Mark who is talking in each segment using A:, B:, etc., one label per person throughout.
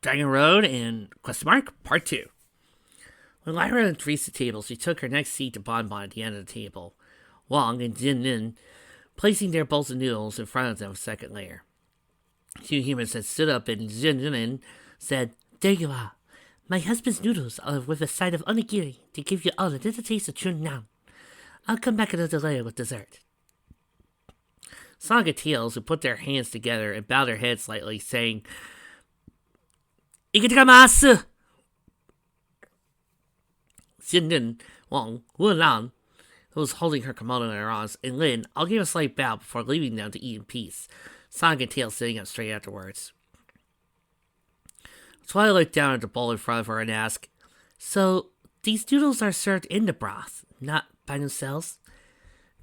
A: Dragon Road and Part 2. When Lyra reached the table, she took her next seat to Bonbon at the end of the table. Wong and Jin Nin placing their bowls of noodles in front of them a second later. Two humans had stood up and Jin Nin said, "There you are. My husband's noodles are with a side of onigiri to give you all a little taste of chunnan. I'll come back another layer with dessert." Sonic and Tails, who put their hands together and bowed their heads slightly, saying, "Ikitamasu!" Xin Wang, Lan, who was holding her kimono in her arms, and Lin all gave a slight bow before leaving them to eat in peace, Sonic and Tails sitting up straight afterwards. Twilight looked down at the bowl in front of her and asked, "So, these noodles are served in the broth, not by themselves?"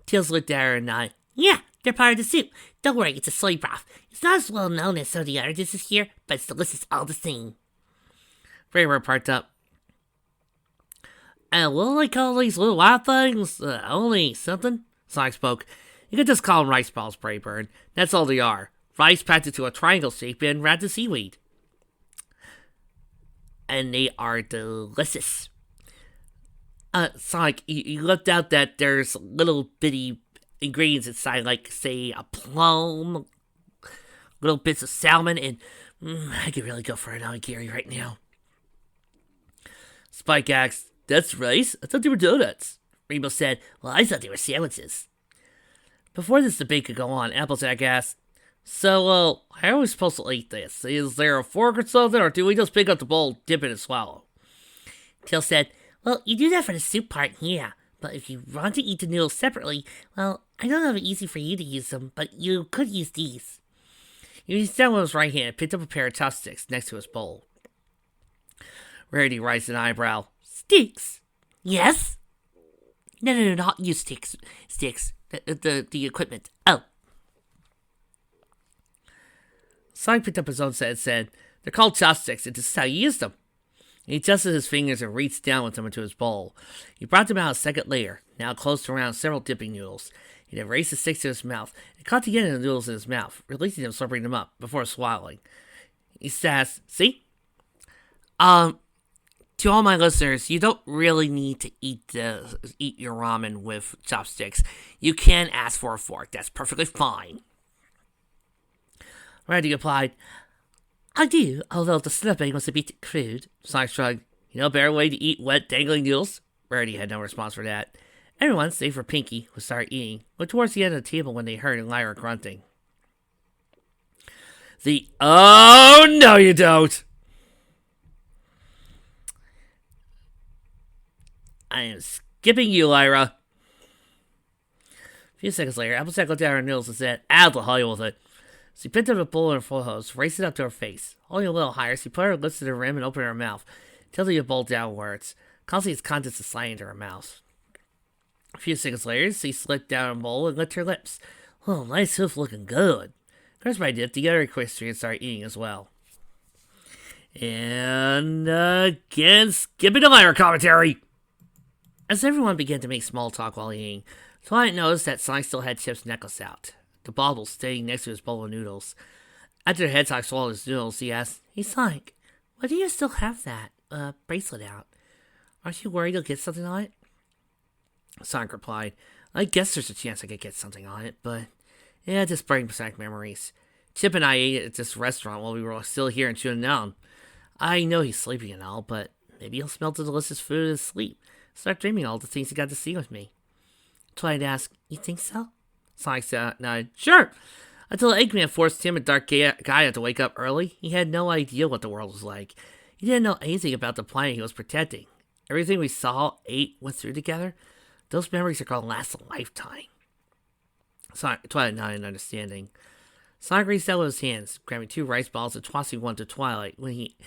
A: Tails looked at her and nodded. "Yeah, they're part of the soup. Don't worry, it's a soy broth. It's not as well known as some of the other dishes here, but it's delicious all the same." Braver parked up. "And what do they call these little white things? Only something?" Sonic spoke. "You could just call them rice balls, Braybird. That's all they are. Rice packed into a triangle shape and wrapped in seaweed. And they are delicious." Sonic, you left out that there's little bitty ingredients inside, like, say, a plum, little bits of salmon, and I could really go for an onigiri right now. Spike asked, "That's rice? I thought they were donuts." Rainbow said, "Well, I thought they were sandwiches." Before this debate could go on, Applejack asked, "So, how are we supposed to eat this? Is there a fork or something, or do we just pick up the bowl, dip it, and swallow?" Tails said, "Well, you do that for the soup part, yeah. But if you want to eat the noodles separately, well, I don't have it easy for you to use them, but you could use these." He reached down with his right hand and picked up a pair of chopsticks next to his bowl. Rarity raised an eyebrow. "Sticks?" "Yes?" No, not you sticks. Sticks. The equipment. Oh. Sonic picked up his own set and said, "They're called chopsticks, and this is how you use them." He adjusted his fingers and reached down with them into his bowl. He brought them out a second layer, now closed around several dipping noodles. He then raised the sticks to his mouth and caught the end of the noodles in his mouth, releasing them, slurping them up before swallowing. He says, "See? To all my listeners, you don't really need to eat your ramen with chopsticks. You can ask for a fork. That's perfectly fine." Randy replied, "I do, although the slipping was a bit crude." Sonic shrugged. "You know a better way to eat wet, dangling noodles?" Rarity had no response for that. Everyone, save for Pinky, who started eating, went towards the end of the table when they heard Lyra grunting. "Oh, no you don't!" "I am skipping you, Lyra." A few seconds later, Applejack looked at her noodles and said, "Out the hell with it." She picked up a bowl in her full hose, raised it up to her face. Holding a little higher, she put her lips to the rim and opened her mouth, tilting the bowl downwards, causing its contents to slide into her mouth. A few seconds later, she slipped down her bowl and licked her lips. "Oh, nice hoof looking good." Crushed by dip, the other equestrians started eating as well. And again, skipping to Lyra commentary. As everyone began to make small talk while eating, Twilight noticed that Sonic still had Chip's necklace out, the bauble staying next to his bowl of noodles. After the hedgehog swallowed his noodles, he asked, "Hey Sonic, why do you still have that bracelet out? Aren't you worried you'll get something on it?" Sonic replied, "I guess there's a chance I could get something on it, but yeah, just brings back memories. Chip and I ate at this restaurant while we were still here in Chunnan. I know he's sleeping and all, but maybe he'll smell the delicious food in his sleep. Start dreaming all the things he got to see with me." Twilight asked, "You think so?" Sonic nodded, "Sure. Until Eggman forced him and Dark Gaia to wake up early, he had no idea what the world was like. He didn't know anything about the planet he was protecting. Everything we saw, ate, went through together, those memories are going to last a lifetime." Twilight nodded in understanding. Sonic reached out with his hands, grabbing 2 rice balls and tossing one to Twilight when he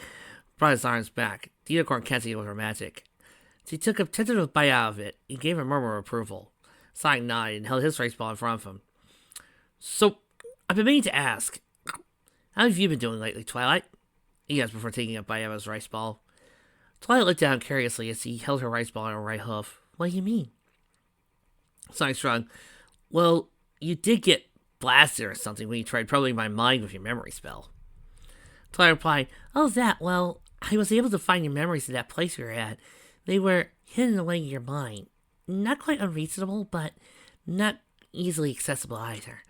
A: brought his arms back, the unicorn catching it with her magic. She took a tentative bite out of it and gave a murmur of approval. Sonic nodded and held his rice ball in front of him. "So, I've been meaning to ask, how have you been doing lately, Twilight?" he asked before taking a bite out of his rice ball. Twilight looked down curiously as he held her rice ball on her right hoof. "What do you mean?" Sonic shrugged. "Well, you did get blasted or something when you tried probing my mind with your memory spell." Twilight replied, "Oh, that, well, I was able to find your memories of that place we were at. They were hidden away in your mind. Not quite unreasonable, but not easily accessible either.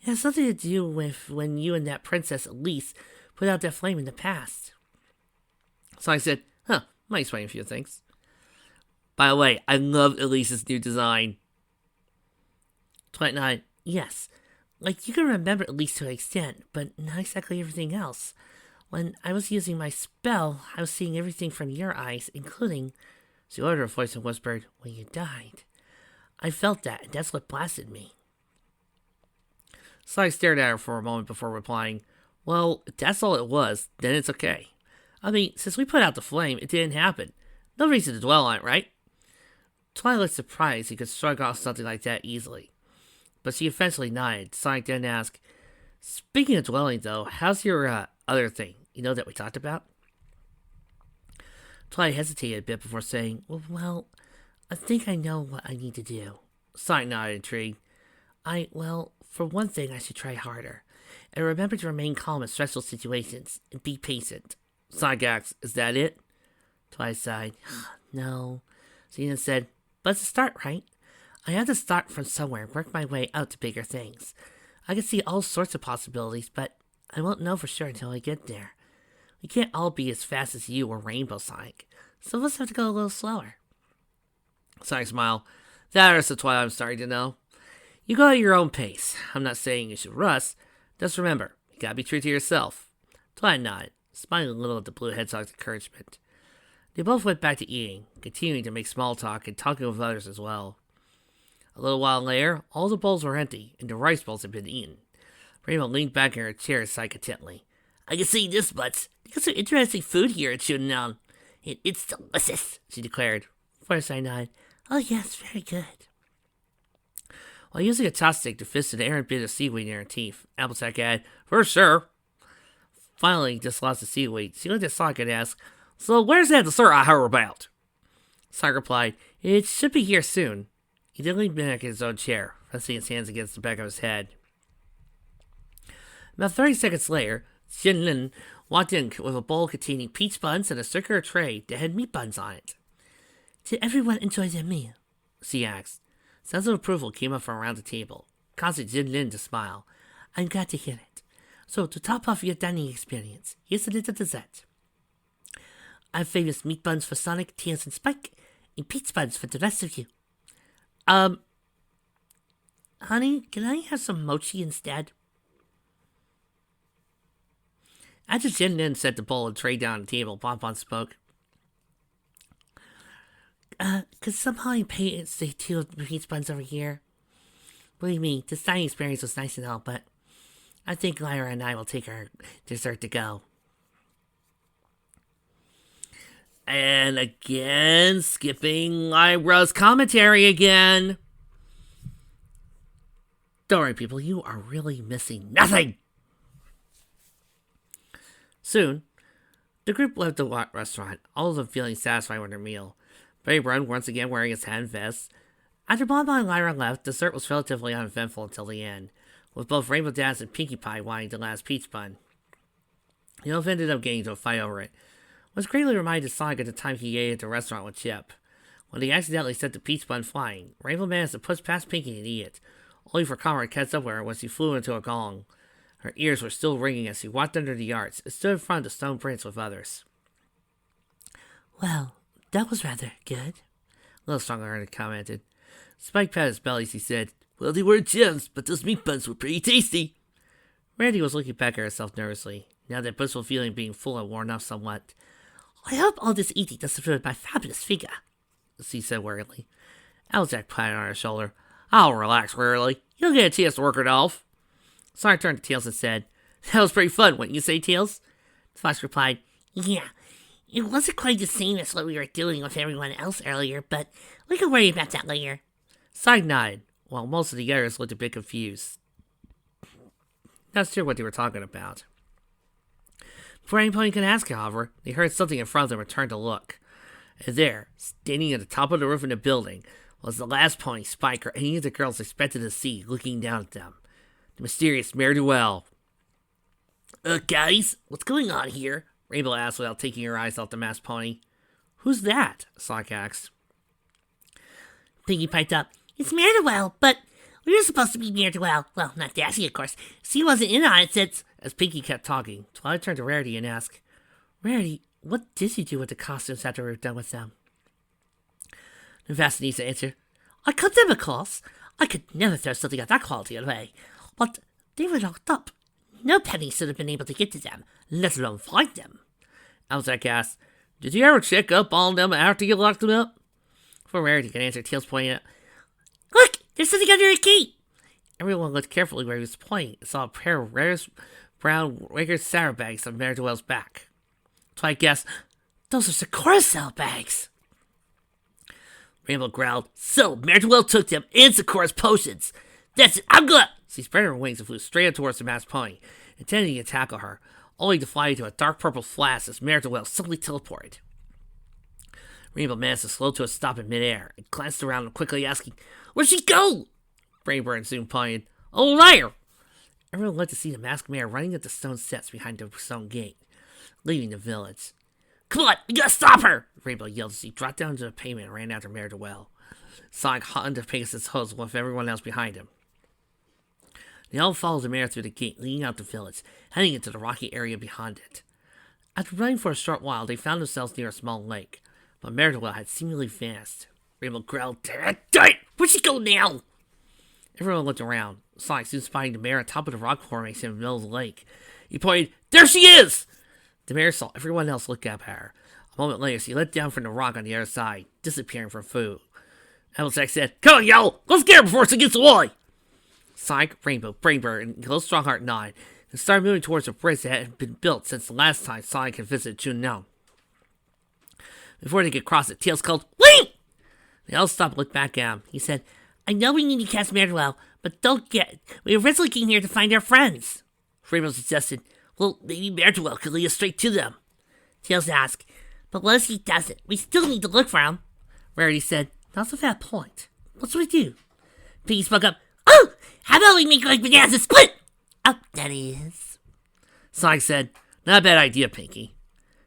A: It has something to do with when you and that princess Elise put out that flame in the past." So I said, might explain a few things. By the way, I love Elise's new design. Twilight nodded, "Yes. Like, you can remember Elise to an extent, but not exactly everything else. When I was using my spell, I was seeing everything from your eyes, including," she lowered her voice and whispered, "when you died. I felt that, and that's what blasted me." So I stared at her for a moment before replying, "Well, if that's all it was, then it's okay. I mean, since we put out the flame, it didn't happen. No reason to dwell on it, right?" Twilight looked surprised he could shrug off something like that easily, but she eventually nodded. Sonic then asked, "Speaking of dwelling, though, how's your other thing, that we talked about?" Twilight hesitated a bit before saying, well, I think I know what I need to do." Sonic nodded, intrigued. Well, for one thing, I should try harder, and remember to remain calm in stressful situations, and be patient." Sonic asked, "Is that it?" Twilight sighed. "No." She then said, "But it's a start, right? I have to start from somewhere and work my way out to bigger things. I can see all sorts of possibilities, but I won't know for sure until I get there. We can't all be as fast as you or Rainbow Sonic. Some of us have to go a little slower." Sonic smiled. "That is the Twilight I'm starting to know. You go at your own pace. I'm not saying you should rush. Just remember, you gotta be true to yourself." Twilight nodded, smiling a little at the Blue Hedgehog's encouragement. They both went back to eating, continuing to make small talk and talking with others as well. A little while later, all the bowls were empty, and the rice bowls had been eaten. Rainbow leaned back in her chair and sighed contentedly. "I can see this much. They got some interesting food here at Shunnan. It's delicious," she declared. Fireside nodded. "Oh yes, very good." While using a chopstick to fist an errant bit of seaweed in her teeth, Applejack added, "For sure." Finally, just lost the seaweed, she looked at Sonic and asked, "So where's that dessert I heard about?" Sonic replied, "It should be here soon." He then leaned back in his own chair, resting his hands against the back of his head. About 30 seconds later, Jinlin walked in with a bowl containing peach buns and a circular tray that had meat buns on it. "Did everyone enjoy their meal?" she asked. Sounds of approval came up from around the table, causing Jinlin to smile. "I'm glad to hear it. So, to top off your dining experience, here's a little dessert. I have famous meat buns for Sonic, Tails, and Spike, and peach buns for the rest of you. Honey, can I have some mochi instead?" After Jinlin set the bowl and tray down on the table, Bonbon spoke. Could somehow pay the two peach buns over here? Believe me, this dining experience was nice and all, but I think Lyra and I will take our dessert to go." And again, skipping Lyra's commentary again. Don't worry, people, you are really missing nothing. Soon, the group left the restaurant, all of them feeling satisfied with their meal. Brave Run once again wearing his hat and vest. After Bonbon and Lyra left, dessert was relatively uneventful until the end, with both Rainbow Dash and Pinkie Pie wanting the last peach bun. They both ended up getting into a fight over it, which greatly reminded Sonic of the time he ate at the restaurant with Chip. When he accidentally set the peach bun flying, Rainbow managed to push past Pinkie and eat it, only for Conrad to catch up with her when she flew into a gong. Her ears were still ringing as she walked under the arch and stood in front of the stone prince with others. "Well, that was rather good," Little Stronghearted commented. Spike patted his belly as he said, "Well, they weren't gems, but those meat buns were pretty tasty." Randy was looking back at herself nervously, now that blissful feeling being full and worn off somewhat. "I hope all this eating doesn't ruin my fabulous figure," she said worriedly. Applejack patted on her shoulder. "I'll relax, Wearily. You'll get a chance to work it off." Sonic turned to Tails and said, "That was pretty fun, wouldn't you say, Tails?" Fox replied, "Yeah, it wasn't quite the same as what we were doing with everyone else earlier, but we can worry about that later." Sonic nodded, while most of the others looked a bit confused. Not sure what they were talking about. Before anybody could ask, however, they heard something in front of them and turned to look. And there, standing at the top of the roof of the building, was the last pony Spike or any of the girls expected to see looking down at them. The mysterious Mare Duell. Guys, what's going on here? Rainbow asked without taking her eyes off the masked pony. Who's that? Sonic asked.
B: Pinky piped up. It's Mare-de-Well, but we were supposed to be Mare-de-Well. Well, not Dassy, of course. She wasn't in on it since...
A: As Pinky kept talking, Twilight turned to Rarity and asked, Rarity, what did you do with the costumes after we were done with them? And Vasilisa answered, I cut them, of course. I could never throw something of that quality away. But they were locked up. No penny should have been able to get to them, let alone find them. Albzac asked, Did you ever check up on them after you locked them up? Before Rarity could answer, Tails pointed out,
B: Look, there's something under a gate.
A: Everyone looked carefully where he was pointing and saw a pair of rarest brown wicker saddlebags on Mare-de-Well's back. Twilight guessed, Those are Sakura saddlebags. Rainbow growled, So, Mare-de-Well took them and Sakura's potions. That's it, I'm good. She spread her wings and flew straight up towards the masked pony, intending to tackle her, only to fly into a dark purple flash as Mare-de-Well suddenly teleported. Rainbow managed to slow to a stop in midair and glanced around quickly asking, Where'd she go? Rainbow and soon pointed, Oh, liar! Everyone looked to see the masked mare running at the stone steps behind the stone gate, leaving the village. Come on, we gotta stop her! Rainbow yelled as he dropped down to the pavement and ran after Mare-de-Well. Sonic hung to Pegasus' hose with everyone else behind him. They all followed the mare through the gate leading out the village, heading into the rocky area beyond it. After running for a short while, they found themselves near a small lake, but Mare-de-Well had seemingly vanished. Rainbow growled, Damn it! Where'd she go now? Everyone looked around. Sonic soon spotting the mare on top of the rock formation in the middle of the lake. He pointed, There she is! The mare saw everyone else look up at her. A moment later, she let down from the rock on the other side, disappearing from food. Albzac said, Come on, y'all! Let's get her before she gets away! Sonic, Rainbow, Brainbird, and Little Strongheart nodded and started moving towards the bridge that had been built since the last time Sonic had visited Juneau. Before they could cross it, Tails called, Wait! They all stopped and looked back at him. He said, I know we need to catch Mare-de-Well, but don't get... We originally came here to find our friends. Rainbow suggested, Well, maybe Mare-de-Well could lead us straight to them. Tails asked, But what if he doesn't? We still need to look for him. Rarity said, That's a fair point. What should we do? Piggy spoke up, Oh! How about we make like bananas and split? Oh, that is. Sonic said, Not a bad idea, Pinky.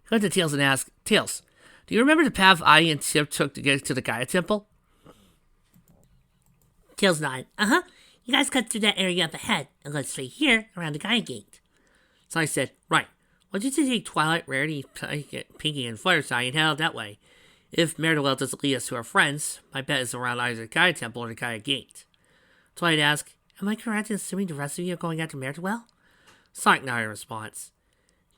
A: He went to Tails and asked, Tails, do you remember the path I and Chip took to get to the Gaia Temple?
B: Tails nodded. Uh-huh. You guys cut through that area up ahead and led straight here around the Gaia Gate.
A: Sonic said, Right. Why don't you take Twilight, Rarity, Pinky, and Fireside and head out that way? If Mare-de-Well doesn't lead us to our friends, my bet is around either the Gaia Temple or the Gaia Gate. Twilight asked, Am I correct in assuming the rest of you are going after Mare-de-Well? Sonic nodded in response.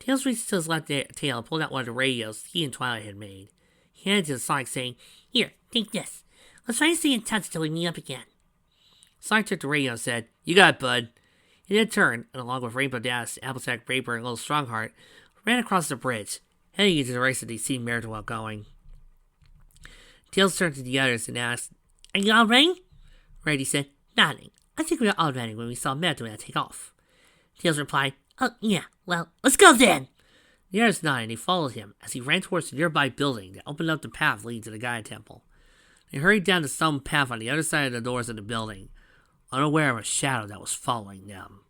A: Tails reached to his left tail and pulled out one of the radios he and Twilight had made. He handed it to Sonic, saying,
B: Here, take this. Let's try to stay in touch until we meet up again.
A: Sonic took the radio and said, You got it, bud. He then turned, and along with Rainbow Dash, Applejack, Braver, and Little Strongheart, ran across the bridge, heading into the race that they'd seen Mare-de-Well going. Tails turned to the others and asked, Are you all ready? Rarity said, Nodding. I think we were all ready when we saw Mare-de-Well take off. Tails replied,
B: Oh, yeah, well, let's go then.
A: The others nodded and they followed him as he ran towards the nearby building that opened up the path leading to the Gaia Temple. They hurried down the stone path on the other side of the doors of the building, unaware of a shadow that was following them.